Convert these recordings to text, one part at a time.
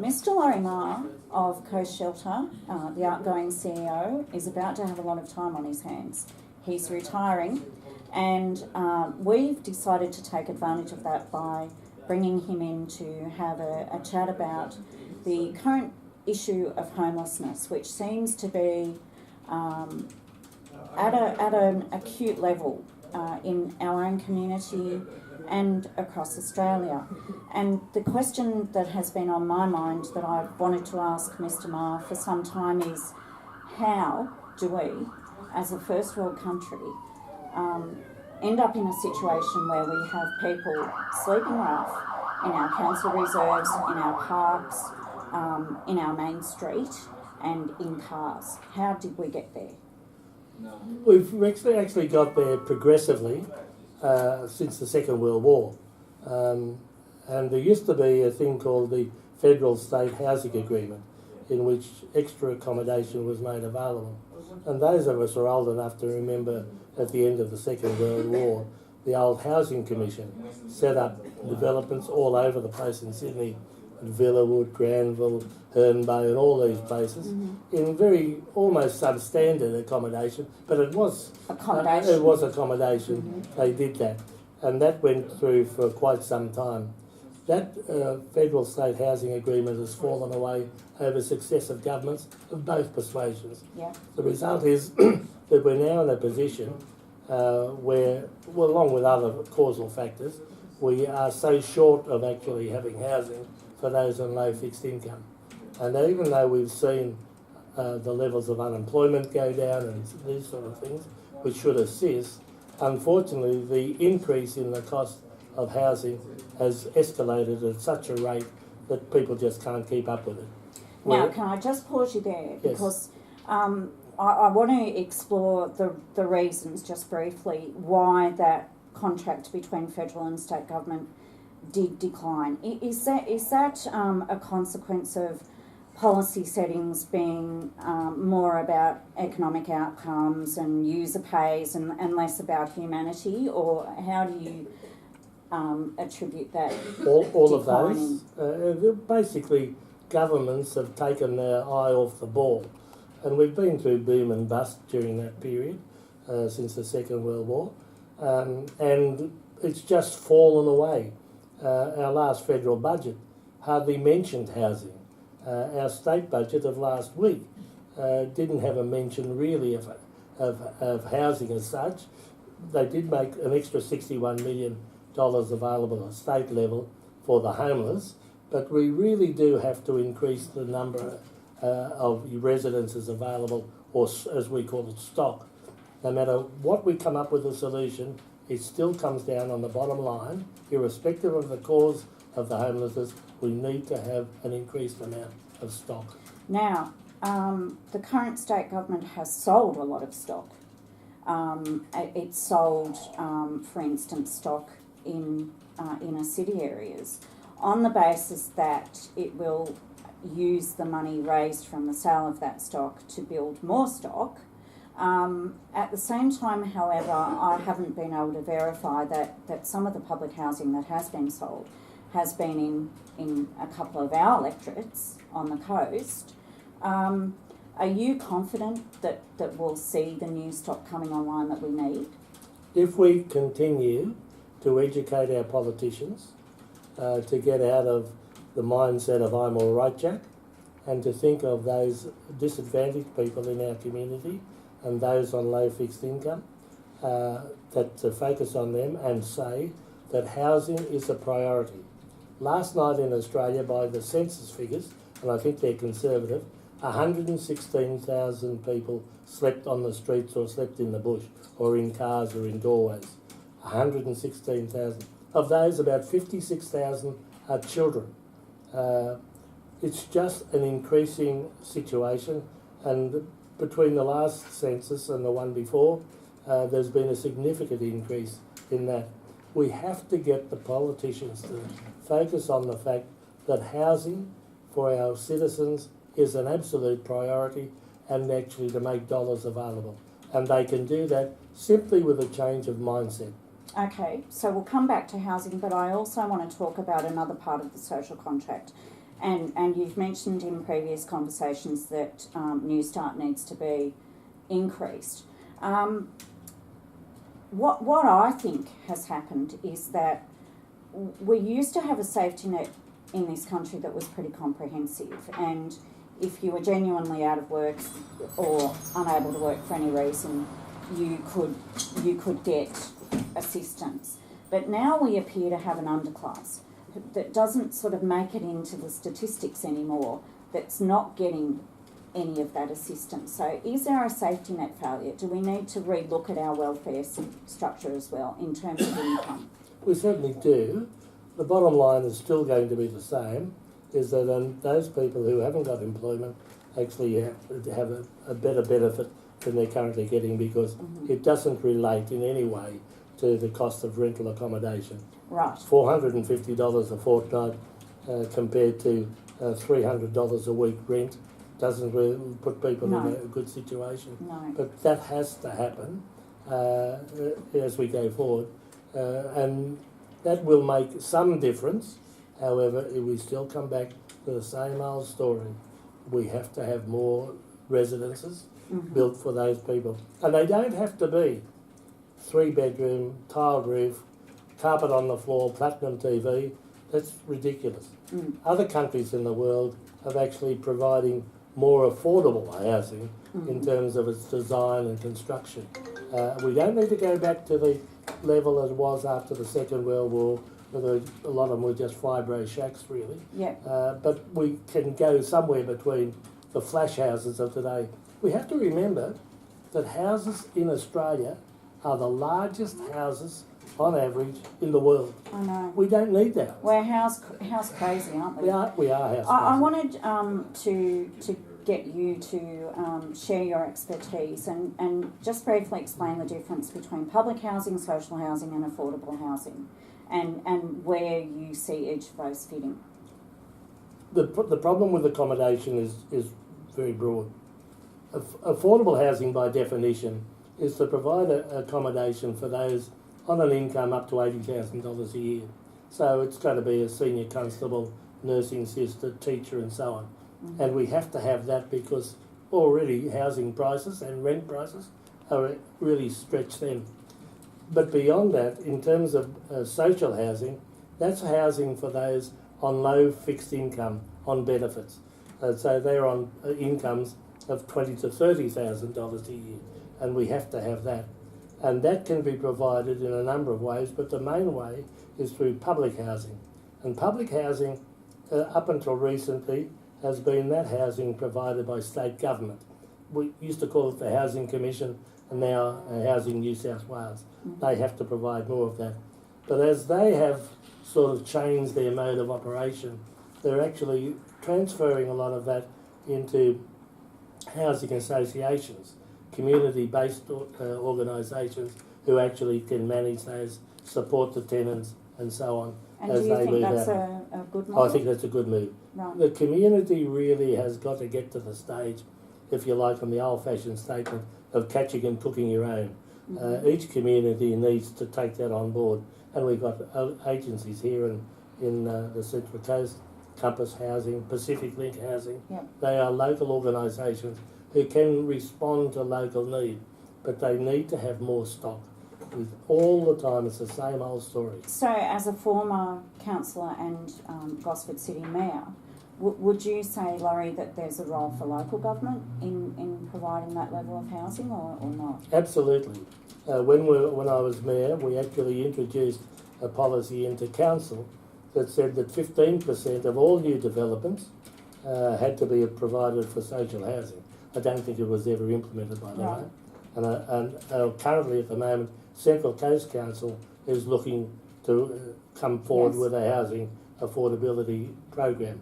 Mr. Lauire Maher of Coast Shelter, the outgoing CEO, is about to have a lot of time on his hands. He's retiring, and we've decided to take advantage of that by bringing him in to have a chat about the current issue of homelessness, which seems to be at an acute level in our own community and across Australia. And the question that has been on my mind that I've wanted to ask Mr. Maher for some time is, how do we, as a first world country, end up in a situation where we have people sleeping rough in our council reserves, in our parks, in our main street and in cars? How did we get there? We've actually got there progressively since the Second World War. And there used to be a thing called the Federal State Housing Agreement, in which extra accommodation was made available. And those of us are old enough to remember at the end of the Second World War, the old Housing Commission set up developments all over the place in Sydney, Villawood, Granville, Herne Bay and all these places, in very almost substandard accommodation, but it was accommodation. They did that, and that went through for quite some time. That Federal State Housing Agreement has fallen away over successive governments of both persuasions. Yeah. The result is that we're now in a position where, well, along with other causal factors, we are so short of actually having housing for those on low fixed income. And even though we've seen the levels of unemployment go down and these sort of things, which should assist, unfortunately the increase in the cost of housing has escalated at such a rate that people just can't keep up with it. Now, can I just pause you there? Yes. Because I want to explore the reasons, just briefly, why that contract between federal and state government did decline. Is that a consequence of policy settings being more about economic outcomes and user pays and less about humanity, or how do you attribute that? All of those. Basically, governments have taken their eye off the ball, and we've been through boom and bust during that period since the Second World War, and it's just fallen away. Our last federal budget hardly mentioned housing. Our state budget of last week didn't have a mention really of housing as such. They did make an extra $61 million available at state level for the homeless, but we really do have to increase the number of residences available, or as we call it, stock. No matter what we come up with a solution, it still comes down on the bottom line, irrespective of the cause of the homelessness. We need to have an increased amount of stock. Now, the current state government has sold a lot of stock. It's sold, for instance, stock in inner city areas on the basis that it will use the money raised from the sale of that stock to build more stock. At the same time, however, I haven't been able to verify that some of the public housing that has been sold has been in a couple of our electorates on the coast. Are you confident that we'll see the new stock coming online that we need? If we continue to educate our politicians to get out of the mindset of I'm all right, Jack, and to think of those disadvantaged people in our community and those on low fixed income, that to focus on them and say that housing is a priority. Last night in Australia, by the census figures, and I think they're conservative, 116,000 people slept on the streets or slept in the bush or in cars or in doorways. 116,000. Of those, about 56,000 are children. It's just an increasing situation, and between the last census and the one before, there's been a significant increase in that. We have to get the politicians to focus on the fact that housing for our citizens is an absolute priority, and actually to make dollars available. And they can do that simply with a change of mindset. Okay, so we'll come back to housing, but I also want to talk about another part of the social contract, And you've mentioned in previous conversations that New Start needs to be increased. What I think has happened is that we used to have a safety net in this country that was pretty comprehensive, and if you were genuinely out of work or unable to work for any reason, you could get assistance. But now we appear to have an underclass that doesn't sort of make it into the statistics anymore, that's not getting any of that assistance. So is there a safety net failure? Do we need to relook at our welfare structure as well in terms of income? We certainly do. The bottom line is still going to be the same, is that those people who haven't got employment actually have a better benefit than they're currently getting, because it doesn't relate in any way to the cost of rental accommodation. Right. $450 a fortnight compared to $300 a week rent doesn't really put people in a good situation. No. But that has to happen as we go forward, and that will make some difference. However, we still come back to the same old story. We have to have more residences built for those people, and they don't have to be 3-bedroom, tiled roof, carpet on the floor, platinum TV. That's ridiculous. Other countries in the world are actually providing more affordable housing in terms of its design and construction. We don't need to go back to the level as it was after the Second World War, where a lot of them were just fibro shacks, really. Yeah. But we can go somewhere between the flash houses of today. We have to remember that houses in Australia are the largest houses on average in the world. I know. We don't need that. We're house crazy, aren't we? We are house crazy. I wanted to get you to share your expertise and just briefly explain the difference between public housing, social housing and affordable housing, and where you see each of those fitting. The problem with accommodation is very broad. Affordable housing, by definition, is to provide accommodation for those on an income up to $80,000 a year. So it's got to be a senior constable, nursing sister, teacher and so on. And we have to have that because already housing prices and rent prices are really stretched thin. But beyond that, in terms of social housing, that's housing for those on low fixed income, on benefits. So they're on incomes of $20,000 to $30,000 a year, and we have to have that. And that can be provided in a number of ways, but the main way is through public housing. And public housing, up until recently, has been that housing provided by state government. We used to call it the Housing Commission, and now Housing New South Wales. They have to provide more of that. But as they have sort of changed their mode of operation, they're actually transferring a lot of that into housing associations, community-based organisations who actually can manage those, support the tenants and so on. And do you think that's a good model? I think that's a good move. Right. The community really has got to get to the stage, if you like, on the old-fashioned statement of catching and cooking your own. Each community needs to take that on board, and we've got agencies here in the Central Coast, Compass Housing, Pacific Link Housing. Yep. They are local organisations who can respond to local need, but they need to have more stock. All the time it's the same old story. So as a former councillor and Gosford City Mayor, would you say, Laurie, that there's a role for local government in providing that level of housing or not? Absolutely. When I was Mayor, we actually introduced a policy into council that said that 15% of all new developments had to be provided for social housing. I don't think it was ever implemented, by the way. And currently at the moment, Central Coast Council is looking to come forward with a housing affordability program.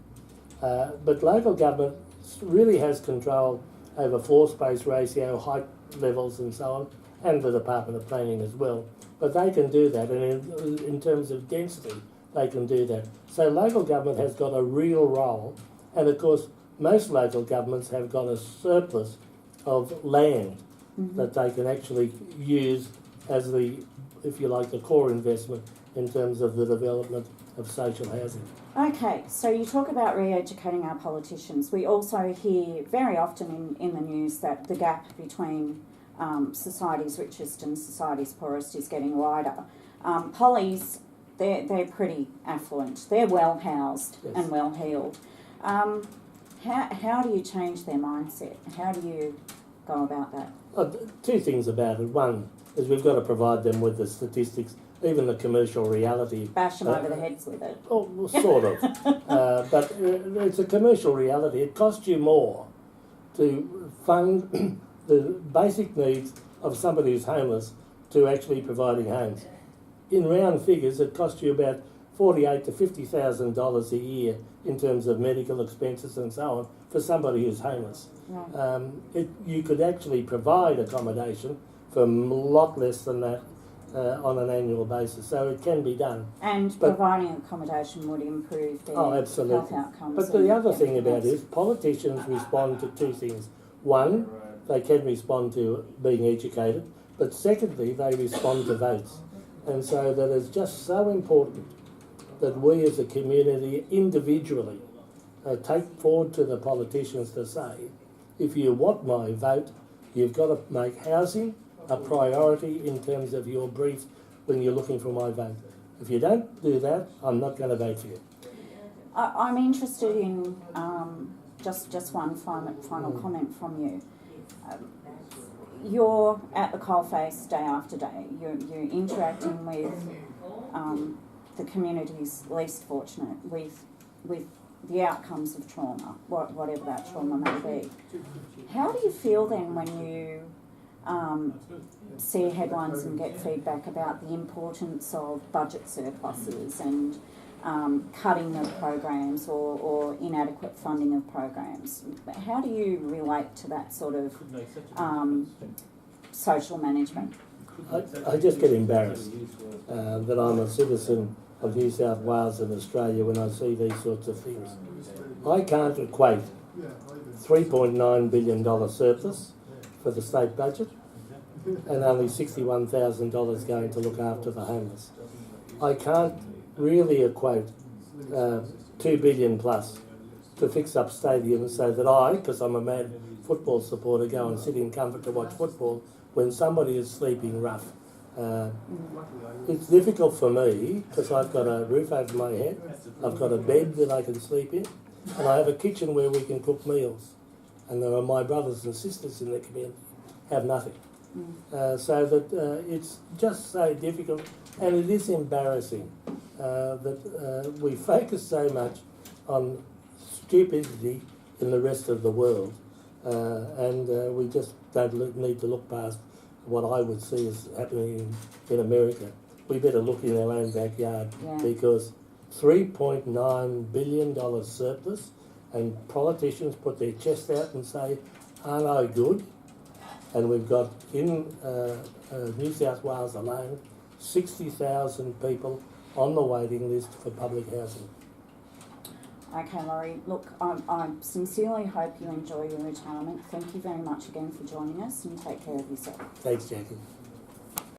But local government really has control over floor space ratio, height levels and so on, and the Department of Planning as well. But they can do that, and in terms of density, they can do that. So local government has got a real role, and of course most local governments have got a surplus of land that they can actually use as the, if you like, the core investment in terms of the development of social housing. Okay, so you talk about re-educating our politicians. We also hear very often in the news that the gap between society's richest and society's poorest is getting wider. Pollies, they're pretty affluent. They're well housed Yes. and well heeled. How do you change their mindset? How do you go about that? Two things about it. One is we've got to provide them with the statistics, even the commercial reality. Bash them over the heads with it. Oh, well, sort of. But it's a commercial reality. It costs you more to fund the basic needs of somebody who's homeless to actually providing homes. In round figures, it costs you about $48,000 to $50,000 a year in terms of medical expenses and so on for somebody who's homeless. Right. You could actually provide accommodation for a lot less than that on an annual basis, so it can be done. And providing accommodation would improve their absolutely. health outcomes. But the other thing about it is politicians respond to two things. One, they can respond to being educated, but secondly, they respond to votes. And so that is just so important that we as a community individually take forward to the politicians to say, if you want my vote, you've got to make housing a priority in terms of your brief when you're looking for my vote. If you don't do that, I'm not going to vote for you. I'm interested in just one final comment from you. You're at the coalface day after day. You're interacting with the communities least fortunate, with the outcomes of trauma, whatever that trauma may be. How do you feel then when you see headlines and get feedback about the importance of budget surpluses and cutting of programs or inadequate funding of programs? How do you relate to that sort of social management? I just get embarrassed that I'm a citizen of New South Wales and Australia when I see these sorts of things. I can't equate $3.9 billion surplus for the state budget and only $61,000 going to look after the homeless. I can't really equate $2 billion plus to fix up stadiums so that I, because I'm a mad football supporter, go and sit in comfort to watch football when somebody is sleeping rough. It's difficult for me because I've got a roof over my head, I've got a bed that I can sleep in, and I have a kitchen where we can cook meals. And there are my brothers and sisters in the community have nothing. So that it's just so difficult, and it is embarrassing that we focus so much on stupidity in the rest of the world, and we just don't need to look past what I would see is happening in America. We better look in our own backyard because $3.9 billion surplus, and politicians put their chest out and say, aren't I good? And we've got in New South Wales alone 60,000 people on the waiting list for public housing. Okay, Laurie, look, I sincerely hope you enjoy your retirement. Thank you very much again for joining us, and take care of yourself. Thanks, Jackie.